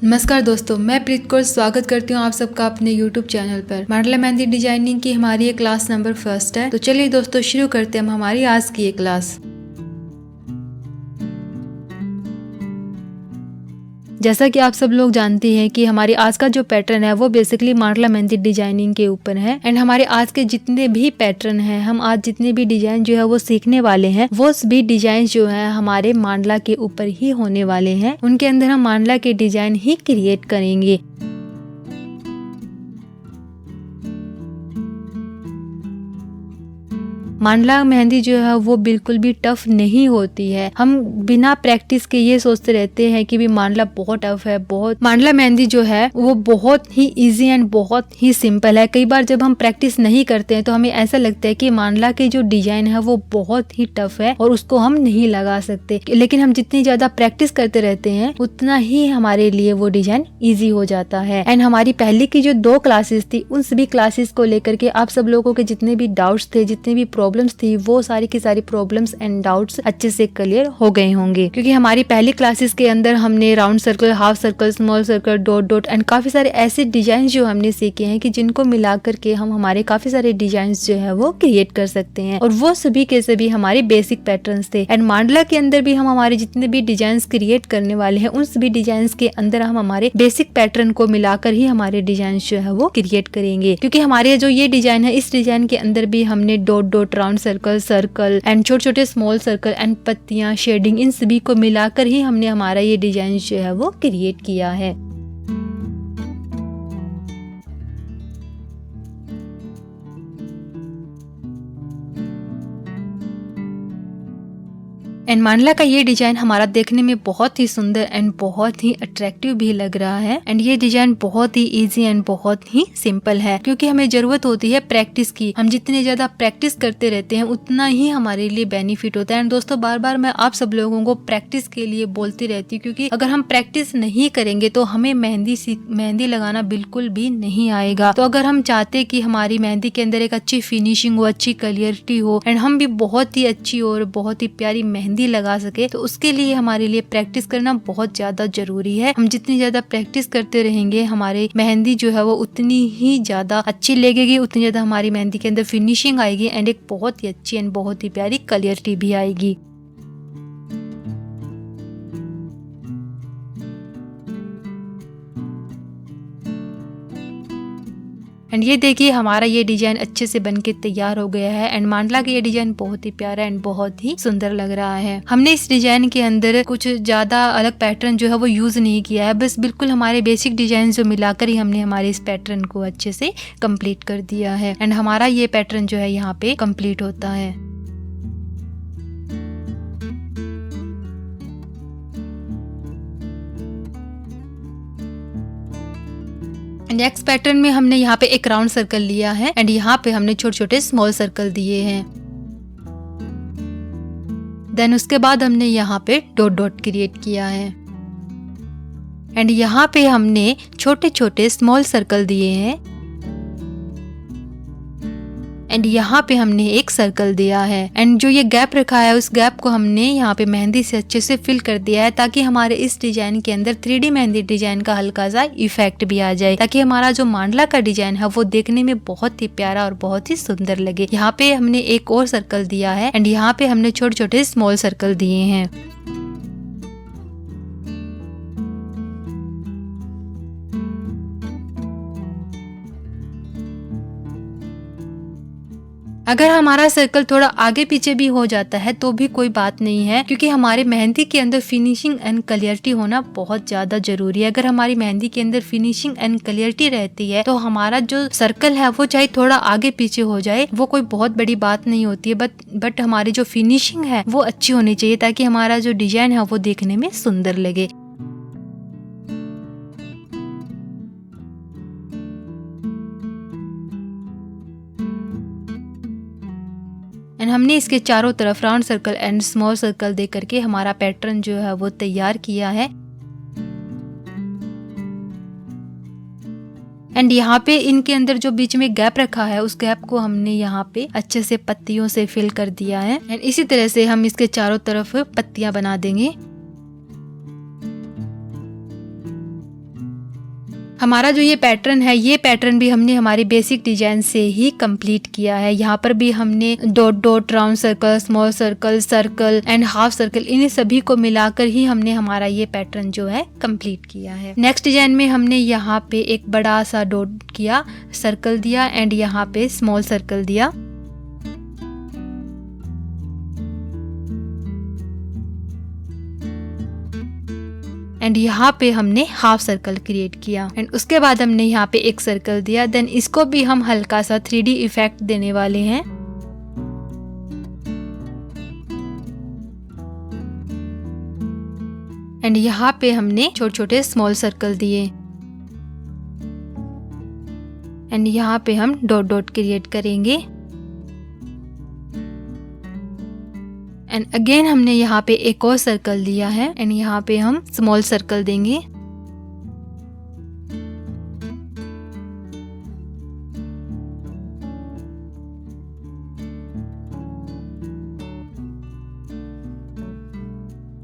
नमस्कार दोस्तों, मैं प्रीत कौर स्वागत करती हूँ आप सबका अपने YouTube चैनल पर। मंडला मेहंदी डिजाइनिंग की हमारी ये क्लास नंबर 1 है। तो चलिए दोस्तों शुरू करते हैं हम हमारी आज की ये क्लास। जैसा कि आप सब लोग जानते हैं कि हमारी आज का जो पैटर्न है वो बेसिकली मंडला मेहंदी डिजाइनिंग के ऊपर है। एंड हमारे आज के जितने भी पैटर्न हैं, हम आज जितने भी डिजाइन जो है वो सीखने वाले हैं, वो सभी डिजाइन जो है हमारे मंडला के ऊपर ही होने वाले हैं। उनके अंदर हम मंडला के डिजाइन ही क्रिएट करेंगे। मंडला मेहंदी जो है वो बिल्कुल भी टफ नहीं होती है। हम बिना प्रैक्टिस के ये सोचते रहते हैं कि भी मंडला बहुत टफ है। मंडला मेहंदी जो है वो बहुत ही इजी एंड बहुत ही सिंपल है। कई बार जब हम प्रैक्टिस नहीं करते हैं तो हमें ऐसा लगता है कि मंडला के जो डिजाइन है वो बहुत ही टफ है और उसको हम नहीं लगा सकते। लेकिन हम जितनी ज्यादा प्रैक्टिस करते रहते हैं उतना ही हमारे लिए वो डिजाइन ईजी हो जाता है। एंड हमारी पहले की जो 2 क्लासेस थी, उन सभी क्लासेस को लेकर के आप सब लोगों के जितने भी डाउट्स थे, जितने भी प्रॉब्लम्स थी, वो सारी की सारी प्रॉब्लम्स एंड डाउट्स अच्छे से क्लियर हो गए होंगे। क्योंकि हमारी पहली क्लासेस के अंदर हमने round circle, half circle, small circle, dot dot and काफी सारे ऐसे डिजाइन जो हमने सीखे हैं कि जिनको मिलाकर के हम हमारे काफी सारे डिजाइन जो है वो क्रिएट कर सकते हैं। और वो सभी के सभी हमारे बेसिक पैटर्न्स थे। एंड मंडला के अंदर भी हम हमारे जितने भी डिजाइन क्रिएट करने वाले हैं, उन सभी डिजाइन के अंदर हम हमारे बेसिक पैटर्न को मिलाकर ही हमारे डिजाइन जो है वो क्रिएट करेंगे। क्योंकि हमारे जो ये डिजाइन है, इस डिजाइन के अंदर भी हमने dot dot, round circle, circle and छोटे छोटे स्मॉल सर्कल एंड पत्तियां, शेडिंग, इन सभी को मिलाकर ही हमने हमारा ये डिजाइन जो है वो क्रिएट किया है। एंड मंडला का ये डिजाइन हमारा देखने में बहुत ही सुंदर एंड बहुत ही अट्रैक्टिव भी लग रहा है। एंड ये डिजाइन बहुत ही इजी एंड बहुत ही सिंपल है, क्योंकि हमें जरूरत होती है प्रैक्टिस की। हम जितने ज्यादा प्रैक्टिस करते रहते हैं उतना ही हमारे लिए बेनिफिट होता है। एंड दोस्तों, बार बार मैं आप सब लोगों को प्रैक्टिस के लिए बोलती रहती हूँ, क्योंकि अगर हम प्रैक्टिस नहीं करेंगे तो हमें मेहंदी लगाना बिल्कुल भी नहीं आएगा। तो अगर हम चाहते कि हमारी मेहंदी के अंदर एक अच्छी फिनिशिंग हो, अच्छी क्लियरिटी हो एंड हम भी बहुत ही अच्छी और बहुत ही प्यारी मेहंदी लगा सके, तो उसके लिए हमारे लिए प्रैक्टिस करना बहुत ज्यादा जरूरी है। हम जितनी ज्यादा प्रैक्टिस करते रहेंगे, हमारी मेहंदी जो है वो उतनी ही ज्यादा अच्छी लगेगी, उतनी ज्यादा हमारी मेहंदी के अंदर फिनिशिंग आएगी एंड एक बहुत ही अच्छी एंड बहुत ही प्यारी क्लियरिटी भी आएगी। एंड ये देखिए, हमारा ये डिजाइन अच्छे से बनके तैयार हो गया है। एंड मंडला का ये डिजाइन बहुत ही प्यारा एंड बहुत ही सुंदर लग रहा है। हमने इस डिजाइन के अंदर कुछ ज्यादा अलग पैटर्न जो है वो यूज नहीं किया है, बस बिल्कुल हमारे बेसिक डिजाइन जो मिलाकर ही हमने हमारे इस पैटर्न को अच्छे से कंप्लीट कर दिया है। एंड हमारा ये पैटर्न जो है यहाँ पे कंप्लीट होता है। नेक्स्ट पैटर्न में हमने यहाँ पे एक राउंड सर्कल लिया है एंड यहाँ पे हमने छोटे छोटे स्मॉल सर्कल दिए हैं। देन उसके बाद हमने यहाँ पे डॉट डॉट क्रिएट किया है एंड यहाँ पे हमने छोटे छोटे स्मॉल सर्कल दिए हैं एंड यहाँ पे हमने एक सर्कल दिया है। एंड जो ये गैप रखा है, उस गैप को हमने यहाँ पे मेहंदी से अच्छे से फिल कर दिया है, ताकि हमारे इस डिजाइन के अंदर 3D मेहंदी डिजाइन का हल्का सा इफेक्ट भी आ जाए, ताकि हमारा जो मंडला का डिजाइन है वो देखने में बहुत ही प्यारा और बहुत ही सुंदर लगे। यहाँ पे हमने एक और सर्कल दिया है एंड यहाँ पे हमने छोटे छोटे स्मॉल सर्कल दिए हैं। अगर हमारा सर्कल थोड़ा आगे पीछे भी हो जाता है तो भी कोई बात नहीं है, क्योंकि हमारे मेहंदी के अंदर फिनिशिंग एंड क्लियरिटी होना बहुत ज्यादा जरूरी है। अगर हमारी मेहंदी के अंदर फिनिशिंग एंड क्लियरिटी रहती है तो हमारा जो सर्कल है वो चाहे थोड़ा आगे पीछे हो जाए, वो कोई बहुत बड़ी बात नहीं होती है। बट हमारी जो फिनिशिंग है वो अच्छी होनी चाहिए, ताकि हमारा जो डिजाइन है वो देखने में सुंदर लगे। एंड हमने इसके चारों तरफ round circle and small circle दे करके हमारा पैटर्न जो है वो तैयार किया है। एंड यहाँ पे इनके अंदर जो बीच में गैप रखा है, उस गैप को हमने यहाँ पे अच्छे से पत्तियों से फिल कर दिया है। एंड इसी तरह से हम इसके चारों तरफ पत्तियां बना देंगे। हमारा जो ये पैटर्न है, ये पैटर्न भी हमने हमारे बेसिक डिजाइन से ही कंप्लीट किया है। यहाँ पर भी हमने dot dot, round circle, small circle, circle and half circle, इन्हीं सभी को मिलाकर ही हमने हमारा ये पैटर्न जो है कंप्लीट किया है। नेक्स्ट डिजाइन में हमने यहाँ पे एक बड़ा सा डॉट किया, सर्कल दिया एंड यहाँ पे स्मॉल सर्कल दिया। एंड यहाँ पे हमने हाफ सर्कल क्रिएट किया एंड उसके बाद हमने यहाँ पे एक सर्कल दिया। देन इसको भी हम हल्का सा 3D इफेक्ट देने वाले हैं। एंड यहाँ पे हमने छोटे छोटे स्मॉल सर्कल दिए एंड यहाँ पे हम डॉट डॉट क्रिएट करेंगे। एंड अगेन हमने यहाँ पे एक और सर्कल दिया है एंड यहाँ पे हम स्मॉल सर्कल देंगे।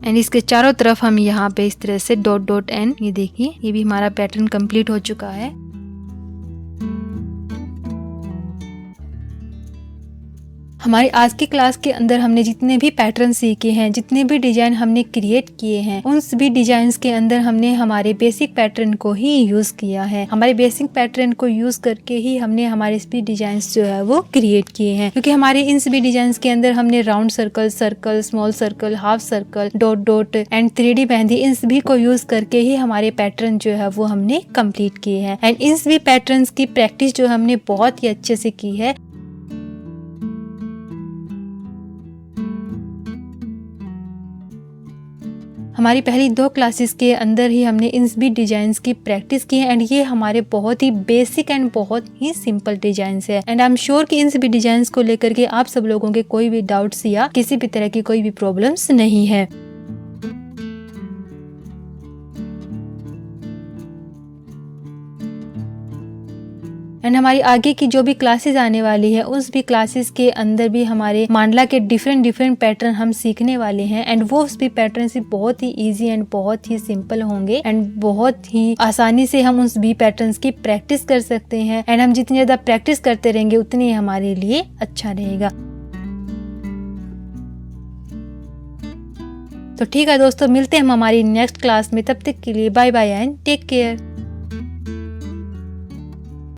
एंड इसके चारों तरफ हम यहाँ पे इस तरह से डॉट डॉट एंड, ये देखिए ये भी हमारा पैटर्न कंप्लीट हो चुका है। हमारी आज की क्लास के अंदर हमने जितने भी पैटर्न सीखे हैं, जितने भी डिजाइन हमने क्रिएट किए हैं, उन सभी डिजाइन्स के अंदर हमने हमारे बेसिक पैटर्न को ही यूज किया है। हमारे बेसिक पैटर्न को यूज करके ही हमने हमारे सभी डिजाइन्स जो है वो क्रिएट किए हैं, क्योंकि हमारे इन सभी डिजाइन्स के अंदर हमने round circle, circle, small circle, half circle, dot dot and 3D मेहंदी, इन सभी को यूज करके ही हमारे पैटर्न जो है वो हमने कंप्लीट किए हैं। एंड इन सभी पैटर्न की प्रैक्टिस जो हमने बहुत ही अच्छे से की है। हमारी पहली 2 क्लासेस के अंदर ही हमने इन सभी डिजाइन्स की प्रैक्टिस की है एंड ये हमारे बहुत ही बेसिक एंड बहुत ही सिंपल डिजाइन्स है। एंड आई एम श्योर कि इन सभी डिजाइन्स को लेकर के आप सब लोगों के कोई भी डाउट्स या किसी भी तरह की कोई भी प्रॉब्लम्स नहीं है। एंड हमारी आगे की जो भी क्लासेस आने वाली है, उस भी क्लासेस के अंदर भी हमारे मांडला के डिफरेंट पैटर्न हम सीखने वाले हैं एंड वो भी पैटर्न से बहुत ही इजी एंड बहुत ही सिंपल होंगे एंड बहुत ही आसानी से हम उस भी पैटर्न्स की प्रैक्टिस कर सकते हैं। एंड हम जितनी ज्यादा प्रैक्टिस करते रहेंगे उतनी हमारे लिए अच्छा रहेगा। तो ठीक है दोस्तों, मिलते हैं हम हमारी नेक्स्ट क्लास में। तब तक के लिए bye bye and take care.